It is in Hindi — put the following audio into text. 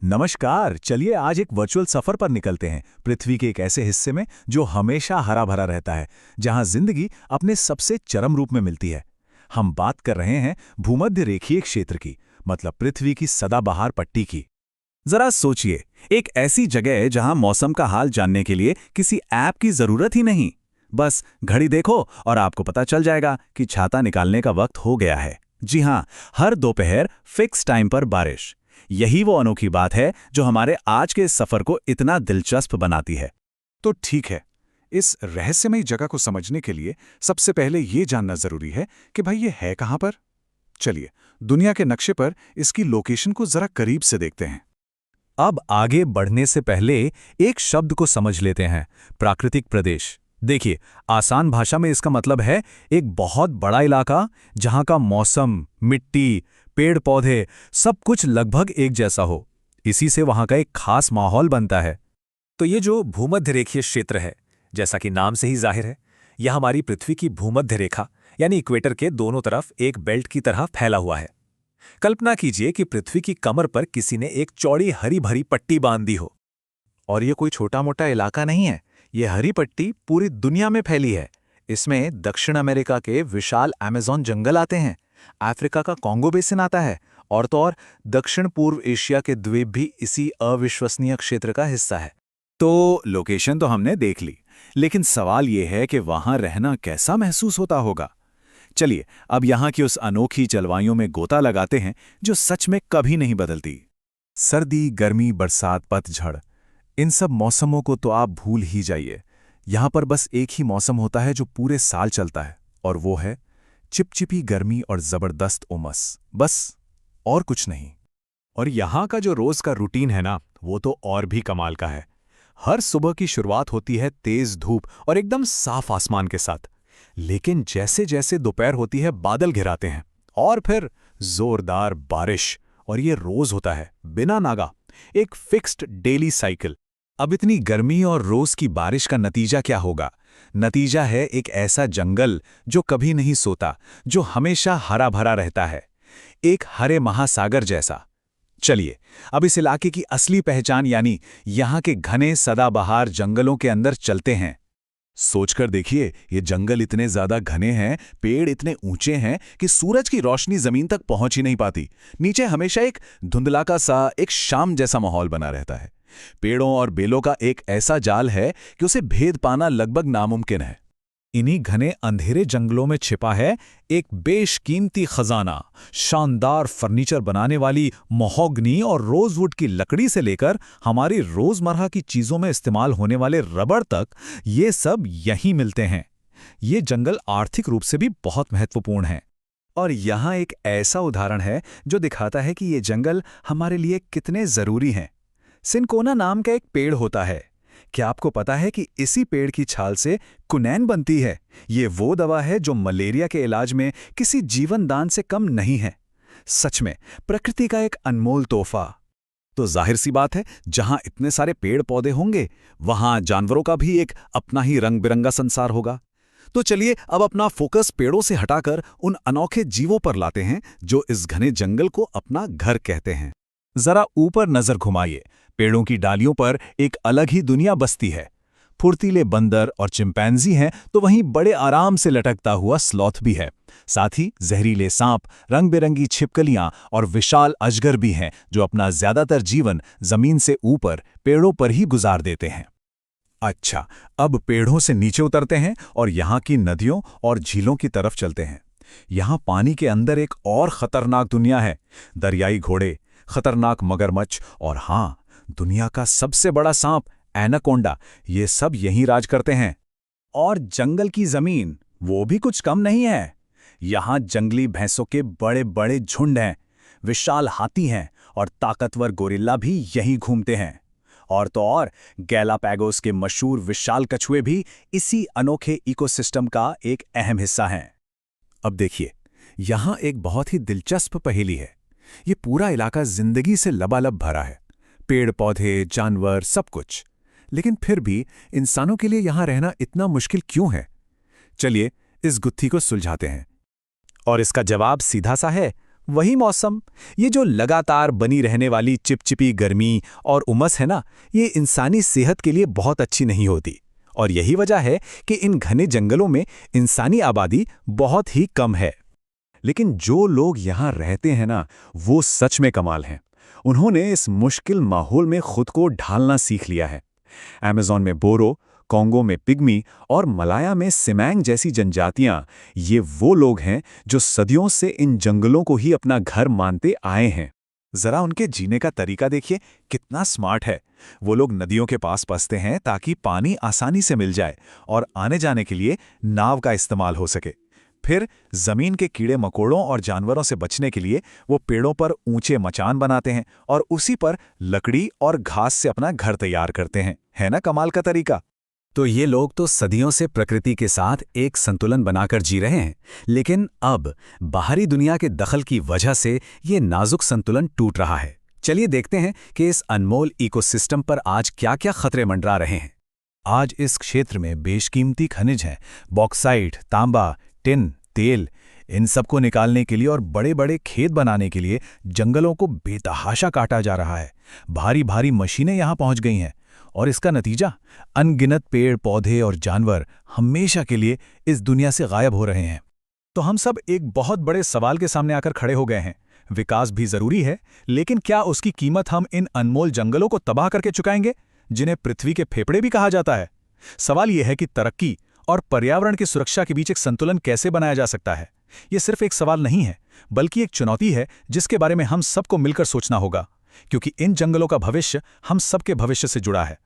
नमस्कार। चलिए आज एक वर्चुअल सफर पर निकलते हैं पृथ्वी के एक ऐसे हिस्से में जो हमेशा हरा भरा रहता है, जहां जिंदगी अपने सबसे चरम रूप में मिलती है। हम बात कर रहे हैं भूमध्य रेखीय क्षेत्र की, मतलब पृथ्वी की सदाबहार पट्टी की। जरा सोचिए, एक ऐसी जगह है जहां मौसम का हाल जानने के लिए किसी ऐप की जरूरत ही नहीं। बस घड़ी देखो और आपको पता चल जाएगा कि छाता निकालने का वक्त हो गया है। जी हां, हर दोपहर फिक्स टाइम पर बारिश। यही वो अनोखी बात है जो हमारे आज के इस सफर को इतना दिलचस्प बनाती है। तो ठीक है, इस रहस्यमयी जगह को समझने के लिए सबसे पहले ये जानना जरूरी है कि भाई ये है कहां पर। चलिए, दुनिया के नक्शे पर इसकी लोकेशन को जरा करीब से देखते हैं। अब आगे बढ़ने से पहले एक शब्द को समझ लेते हैं, प्राकृतिक प्रदेश। देखिए, आसान भाषा में इसका मतलब है एक बहुत बड़ा इलाका जहां का मौसम, मिट्टी, पेड़ पौधे सब कुछ लगभग एक जैसा हो। इसी से वहां का एक खास माहौल बनता है। तो ये जो भूमध्य रेखीय क्षेत्र है, जैसा कि नाम से ही जाहिर है, यह हमारी पृथ्वी की भूमध्य रेखा यानी इक्वेटर के दोनों तरफ एक बेल्ट की तरह फैला हुआ है। कल्पना कीजिए कि पृथ्वी की कमर पर किसी ने एक चौड़ी हरी भरी पट्टी बांध दी हो। और ये कोई छोटा मोटा इलाका नहीं है, ये हरी पट्टी पूरी दुनिया में फैली है। इसमें दक्षिण अमेरिका के विशाल अमेज़न जंगल आते हैं, अफ्रीका का कॉन्गो बेसिन आता है, और तो और दक्षिण पूर्व एशिया के द्वीप भी इसी अविश्वसनीय क्षेत्र का हिस्सा है। तो लोकेशन तो हमने देख ली, लेकिन सवाल यह है कि वहां रहना कैसा महसूस होता होगा। चलिए अब यहां की उस अनोखी जलवायु में गोता लगाते हैं जो सच में कभी नहीं बदलती। सर्दी, गर्मी, बरसात, पतझड़, इन सब मौसमों को तो आप भूल ही जाइए। यहां पर बस एक ही मौसम होता है जो पूरे साल चलता है, और वो है चिपचिपी गर्मी और जबरदस्त उमस। बस, और कुछ नहीं। और यहाँ का जो रोज का रूटीन है ना, वो तो और भी कमाल का है। हर सुबह की शुरुआत होती है तेज धूप और एकदम साफ आसमान के साथ, लेकिन जैसे जैसे दोपहर होती है बादल घिराते हैं और फिर जोरदार बारिश। और ये रोज होता है, बिना नागा, एक फिक्स्ड डेली साइकिल। अब इतनी गर्मी और रोज की बारिश का नतीजा क्या होगा? नतीजा है एक ऐसा जंगल जो कभी नहीं सोता, जो हमेशा हरा भरा रहता है, एक हरे महासागर जैसा। चलिए अब इस इलाके की असली पहचान यानी यहाँ के घने सदाबहार जंगलों के अंदर चलते हैं। सोचकर देखिए, ये जंगल इतने ज्यादा घने हैं, पेड़ इतने ऊंचे हैं कि सूरज की रोशनी जमीन तक पहुंच ही नहीं पाती। नीचे हमेशा एक धुंधलाका सा, एक शाम जैसा माहौल बना रहता है। पेड़ों और बेलों का एक ऐसा जाल है कि उसे भेद पाना लगभग नामुमकिन है। इन्हीं घने अंधेरे जंगलों में छिपा है एक बेशकीमती खजाना। शानदार फर्नीचर बनाने वाली महोगनी और रोजवुड की लकड़ी से लेकर हमारी रोजमर्रा की चीजों में इस्तेमाल होने वाले रबड़ तक, ये सब यहीं मिलते हैं। ये जंगल आर्थिक रूप से भी बहुत महत्वपूर्ण है। और यहाँ एक ऐसा उदाहरण है जो दिखाता है कि ये जंगल हमारे लिए कितने जरूरी हैं। सिनकोना नाम का एक पेड़ होता है। क्या आपको पता है कि इसी पेड़ की छाल से कुनैन बनती है? ये वो दवा है जो मलेरिया के इलाज में किसी जीवन दान से कम नहीं है। सच में प्रकृति का एक अनमोल तोहफा। तो जाहिर सी बात है, जहां इतने सारे पेड़ पौधे होंगे, वहां जानवरों का भी एक अपना ही रंग बिरंगा संसार होगा। तो चलिए अब अपना फोकस पेड़ों से हटाकर उन अनोखे जीवों पर लाते हैं जो इस घने जंगल को अपना घर कहते हैं। जरा ऊपर नजर घुमाइए। पेड़ों की डालियों पर एक अलग ही दुनिया बसती है। फुर्तीले बंदर और चिंपैंजी हैं, तो वहीं बड़े आराम से लटकता हुआ स्लॉथ भी है। साथ ही जहरीले सांप, रंग बिरंगी छिपकलियां और विशाल अजगर भी हैं जो अपना ज्यादातर जीवन जमीन से ऊपर पेड़ों पर ही गुजार देते हैं। अच्छा, अब पेड़ों से नीचे उतरते हैं और यहाँ की नदियों और झीलों की तरफ चलते हैं। यहाँ पानी के अंदर एक और खतरनाक दुनिया है। दरियाई घोड़े, खतरनाक मगरमच्छ और हाँ, दुनिया का सबसे बड़ा सांप एनाकोंडा, ये सब यहीं राज करते हैं। और जंगल की जमीन वो भी कुछ कम नहीं है। यहाँ जंगली भैंसों के बड़े बड़े झुंड हैं, विशाल हाथी हैं और ताकतवर गोरिल्ला भी यहीं घूमते हैं। और तो और गैलापैगोस के मशहूर विशाल कछुए भी इसी अनोखे इकोसिस्टम का एक अहम हिस्सा हैं। अब देखिए, यहाँ एक बहुत ही दिलचस्प पहेली है। ये पूरा इलाका जिंदगी से लबालब भरा है, पेड़ पौधे, जानवर, सब कुछ। लेकिन फिर भी इंसानों के लिए यहां रहना इतना मुश्किल क्यों है? चलिए इस गुत्थी को सुलझाते हैं। और इसका जवाब सीधा सा है, वही मौसम, ये जो लगातार बनी रहने वाली चिपचिपी गर्मी और उमस है ना, ये इंसानी सेहत के लिए बहुत अच्छी नहीं होती। और यही वजह है कि इन घने जंगलों में इंसानी आबादी बहुत ही कम है। लेकिन जो लोग यहाँ रहते हैं ना, वो सच में कमाल हैं। उन्होंने इस मुश्किल माहौल में खुद को ढालना सीख लिया है। अमेज़न में बोरो, कॉन्गो में पिग्मी और मलाया में सिमैंग जैसी जनजातियां, ये वो लोग हैं जो सदियों से इन जंगलों को ही अपना घर मानते आए हैं। जरा उनके जीने का तरीका देखिए, कितना स्मार्ट है। वो लोग नदियों के पास बसते हैं ताकि पानी आसानी से मिल जाए और आने जाने के लिए नाव का इस्तेमाल हो सके। फिर जमीन के कीड़े मकोड़ों और जानवरों से बचने के लिए वो पेड़ों पर ऊंचे मचान बनाते हैं और उसी पर लकड़ी और घास से अपना घर तैयार करते हैं। है ना कमाल का तरीका? तो ये लोग तो सदियों से प्रकृति के साथ एक संतुलन बनाकर जी रहे हैं, लेकिन अब बाहरी दुनिया के दखल की वजह से ये नाजुक संतुलन टूट रहा है। चलिए देखते हैं कि इस अनमोल इकोसिस्टम पर आज क्या-क्या खतरे मंडरा रहे हैं। आज इस क्षेत्र में बेशकीमती खनिज हैं, बॉक्साइट, तांबा, टिन, तेल। इन सबको निकालने के लिए और बड़े-बड़े खेत बनाने के लिए जंगलों को बेतहाशा काटा जा रहा है। भारी भारी मशीनें यहां पहुंच गई हैं और इसका नतीजा, अनगिनत पेड़ पौधे और जानवर हमेशा के लिए इस दुनिया से गायब हो रहे हैं। तो हम सब एक बहुत बड़े सवाल के सामने आकर खड़े हो गए हैं। विकास भी जरूरी है, लेकिन क्या उसकी कीमत हम इन अनमोल जंगलों को तबाह करके चुकाएंगे, जिन्हें पृथ्वी के फेफड़े भी कहा जाता है? सवाल यह है कि तरक्की और पर्यावरण की सुरक्षा के बीच एक संतुलन कैसे बनाया जा सकता है। ये सिर्फ एक सवाल नहीं है, बल्कि एक चुनौती है जिसके बारे में हम सबको मिलकर सोचना होगा, क्योंकि इन जंगलों का भविष्य हम सबके भविष्य से जुड़ा है।